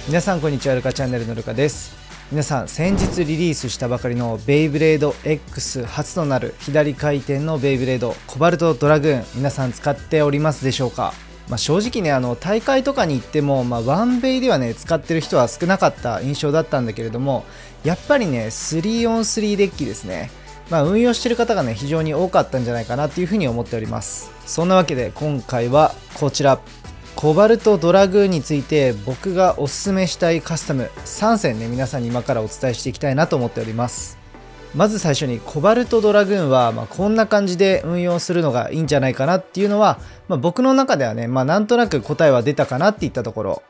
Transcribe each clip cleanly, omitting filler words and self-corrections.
皆さんこんにちは。ルカチャンネルのルカです。皆さん、先日リリースしたばかりのベイブレード X 初となる左回転のベイブレードコバルトドラグーン、皆さん使っておりますでしょうか。正直ね、大会とかに行っても、ワンベイではね使ってる人は少なかった印象だったんだけれども、やっぱりね 3on3 デッキですね、運用してる方がね非常に多かったんじゃないかなっていうふうに思っております。そんなわけで今回はこちらコバルトドラグーンについて僕がおすすめしたいカスタム3選ね、皆さんに今からお伝えしていきたいなと思っております。まず最初にコバルトドラグーンは、こんな感じで運用するのがいいんじゃないかなっていうのは、僕の中ではね、なんとなく答えは出たかなっていったところ、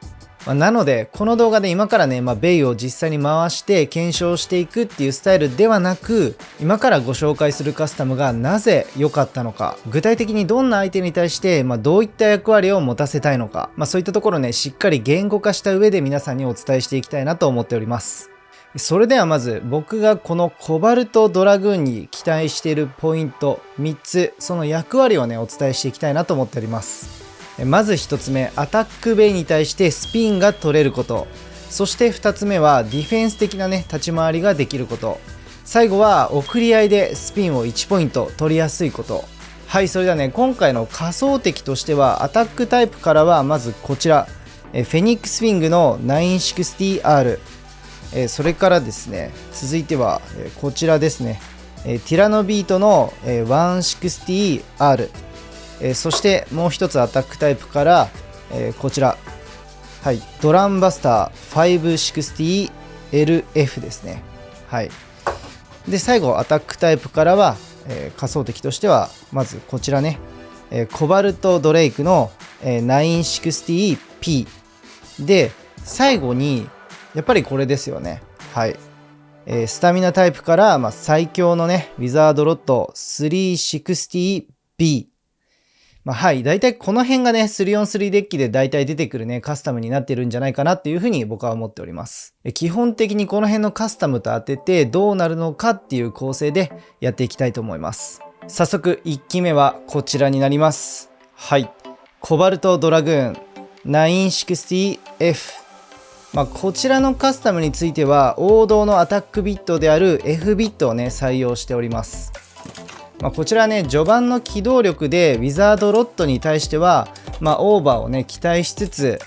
なのでこの動画で今からね、ベイを実際に回して検証していくっていうスタイルではなく、今からご紹介するカスタムがなぜ良かったのか、具体的にどんな相手に対して、どういった役割を持たせたいのか、そういったところねしっかり言語化した上で皆さんにお伝えしていきたいなと思っております。それではまず僕がこのコバルトドラグーンに期待しているポイント3つ、その役割をねお伝えしていきたいなと思っております。まず1つ目、アタックベイに対してスピンが取れること。そして2つ目はディフェンス的なね立ち回りができること。最後は送り合いでスピンを1ポイント取りやすいこと。はい、それではね今回の仮想敵としてはアタックタイプからはまずこちらフェニックスウィングの 960R、それからですね続いてはこちらですね、ティラノビートの 160R、そしてもう一つアタックタイプから、こちら、はい、ドランバスター 560LF ですね。はい、で最後アタックタイプからは、仮想敵としてはまずこちらね、コバルトドレイクの、960P で、最後にやっぱりこれですよね。はい、スタミナタイプから、最強のねウィザードロット 360B、はい、大体この辺がね 3on3 デッキで大体出てくるねカスタムになってるんじゃないかなっていうふうに僕は思っております。基本的にこの辺のカスタムと当ててどうなるのかっていう構成でやっていきたいと思います。早速1機目はこちらになります。はい、コバルトドラグーン 960F、こちらのカスタムについては王道のアタックビットである F ビットをね採用しております。こちらね序盤の機動力でウィザードロットに対しては、オーバーをね期待しつつ、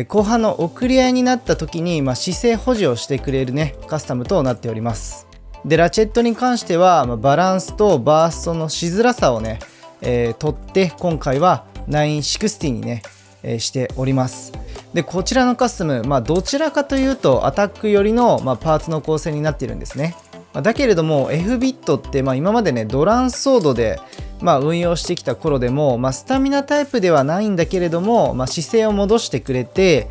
後半の送り合いになった時に、姿勢保持をしてくれるねカスタムとなっております。でラチェットに関しては、バランスとバーストのしづらさをね、取って今回は960にね、しております。でこちらのカスタム、どちらかというとアタック寄りの、パーツの構成になっているんですね。だけれども F ビットって、今までねドランソードで、運用してきた頃でも、スタミナタイプではないんだけれども、姿勢を戻してくれて、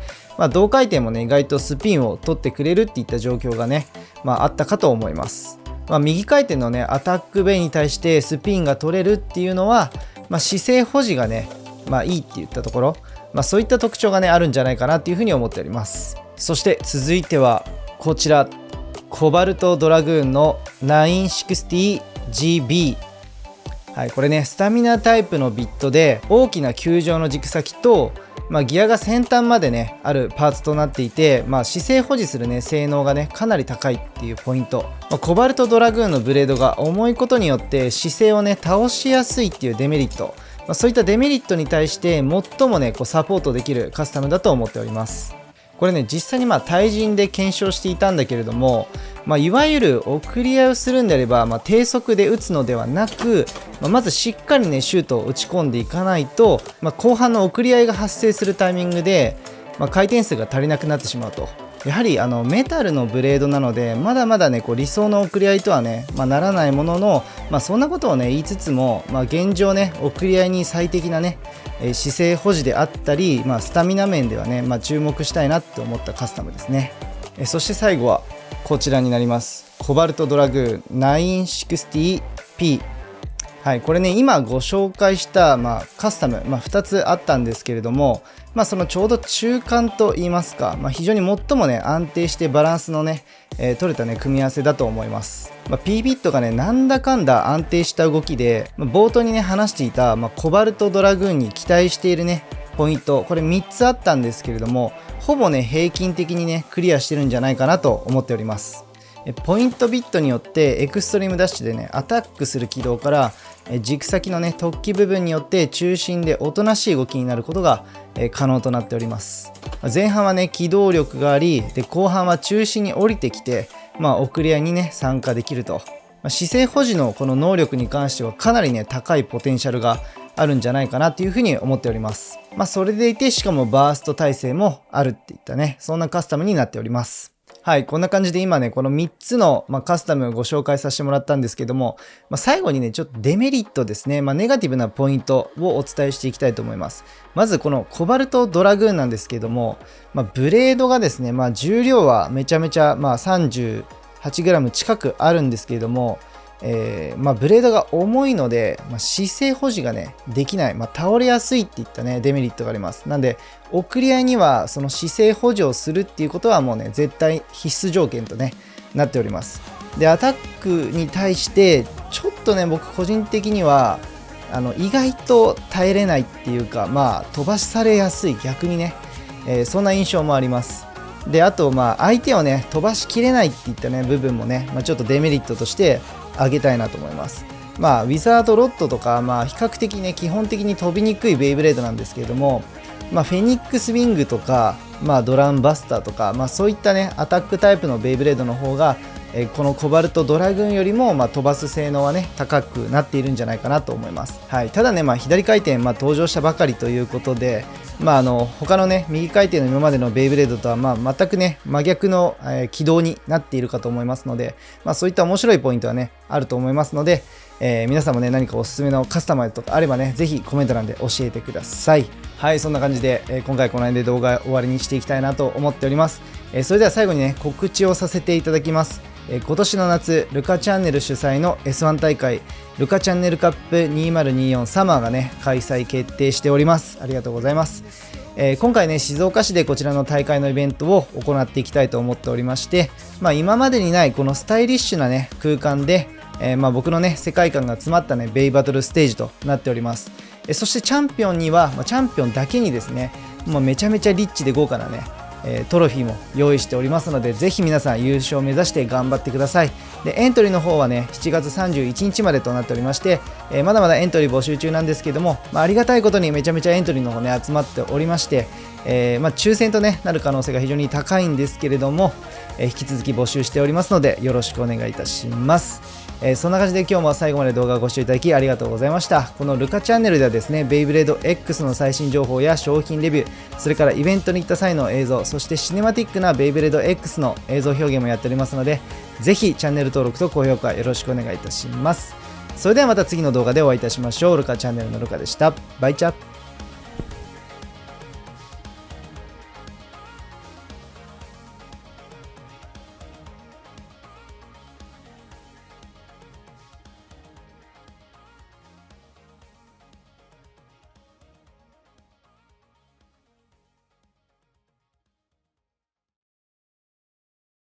同回転もね意外とスピンを取ってくれるっていった状況がね、あったかと思います。右回転のねアタックベイに対してスピンが取れるっていうのは、姿勢保持がね、いいっていったところ、そういった特徴がねあるんじゃないかなっていうふうに思っております。そして続いてはこちらコバルトドラグーンの 960GB、はい、これねスタミナタイプのビットで大きな球状の軸先と、ギアが先端までねあるパーツとなっていて、姿勢保持するね性能がねかなり高いっていうポイント、コバルトドラグーンのブレードが重いことによって姿勢をね倒しやすいっていうデメリット、そういったデメリットに対して最もねサポートできるカスタムだと思っております。これね実際に対人で検証していたんだけれども、いわゆる送り合いをするんであれば、低速で打つのではなく、まずしっかりねシュートを打ち込んでいかないと、後半の送り合いが発生するタイミングで、回転数が足りなくなってしまうと。やはりメタルのブレードなのでまだまだね理想の送り合いとはね、ならないものの、そんなことをね言いつつも、現状ね送り合いに最適なね姿勢保持であったり、スタミナ面ではね、注目したいなって思ったカスタムですね。そして最後はこちらになります。コバルトドラグーン 960P、はい、これね今ご紹介した、カスタム、2つあったんですけれども、そのちょうど中間と言いますか、非常に最もね安定してバランスのね、取れたね組み合わせだと思います。P ビットがねなんだかんだ安定した動きで、冒頭にね話していた、コバルトドラグーンに期待しているねポイント、これ3つあったんですけれども、ほぼね平均的にねクリアしてるんじゃないかなと思っております。ポイントビットによってエクストリームダッシュでねアタックする軌道から軸先のね突起部分によって中心でおとなしい動きになることが可能となっております。前半はね機動力があり、で後半は中心に降りてきて、送り合いにね参加できると、姿勢保持のこの能力に関してはかなりね高いポテンシャルがあるんじゃないかなというふうに思っております。それでいて、しかもバースト耐性もあるっていったね、そんなカスタムになっております。はい、こんな感じで今ね、この3つの、カスタムをご紹介させてもらったんですけども、最後にね、ちょっとデメリットですね、ネガティブなポイントをお伝えしていきたいと思います。まずこのコバルトドラグーンなんですけども、ブレードがですね、重量はめちゃめちゃ、38g 近くあるんですけれども、ブレードが重いので、姿勢保持がねできない、倒れやすいっていったねデメリットがあります。なんで送り合いにはその姿勢保持をするっていうことはもうね絶対必須条件とねなっております。でアタックに対してちょっとね僕個人的には意外と耐えれないっていうか、飛ばされやすい、逆にね、そんな印象もあります。であと相手をね飛ばしきれないっていったね部分もね、ちょっとデメリットとして挙げたいなと思います。ウィザードロッドとか、比較的ね基本的に飛びにくいベイブレードなんですけれども、フェニックスウィングとか、ドランバスターとか、そういったねアタックタイプのベイブレードの方が、このコバルトドラグーンよりも、飛ばす性能はね高くなっているんじゃないかなと思います。はい、ただね、左回転、登場したばかりということで、他のね右回転の今までのベイブレードとは全くね真逆の、軌道になっているかと思いますので、そういった面白いポイントはねあると思いますので、皆さんもね何かおすすめのカスタマイズとかあればねぜひコメント欄で教えてください。はい、そんな感じで、今回この辺で動画終わりにしていきたいなと思っております。それでは最後にね告知をさせていただきます。今年の夏ルカチャンネル主催の S1 大会ルカチャンネルカップ2024サマーがね開催決定しております。ありがとうございます。今回ね静岡市でこちらの大会のイベントを行っていきたいと思っておりまして、今までにないこのスタイリッシュなね空間で、僕のね世界観が詰まったねベイバトルステージとなっております。そしてチャンピオンには、チャンピオンだけにですね、めちゃめちゃリッチで豪華なねトロフィーも用意しておりますので、ぜひ皆さん優勝を目指して頑張ってください。でエントリーの方はね7月31日までとなっておりまして、まだまだエントリー募集中なんですけども、ありがたいことにめちゃめちゃエントリーの方ね集まっておりまして、抽選とねなる可能性が非常に高いんですけれども、引き続き募集しておりますのでよろしくお願いいたします。そんな感じで今日も最後まで動画をご視聴いただきありがとうございました。このルカチャンネルではですね、ベイブレード X の最新情報や商品レビュー、それからイベントに行った際の映像、そしてシネマティックなベイブレード X の映像表現もやっておりますので、ぜひチャンネル登録と高評価よろしくお願いいたします。それではまた次の動画でお会いいたしましょう。ルカチャンネルのルカでした。バイチャ。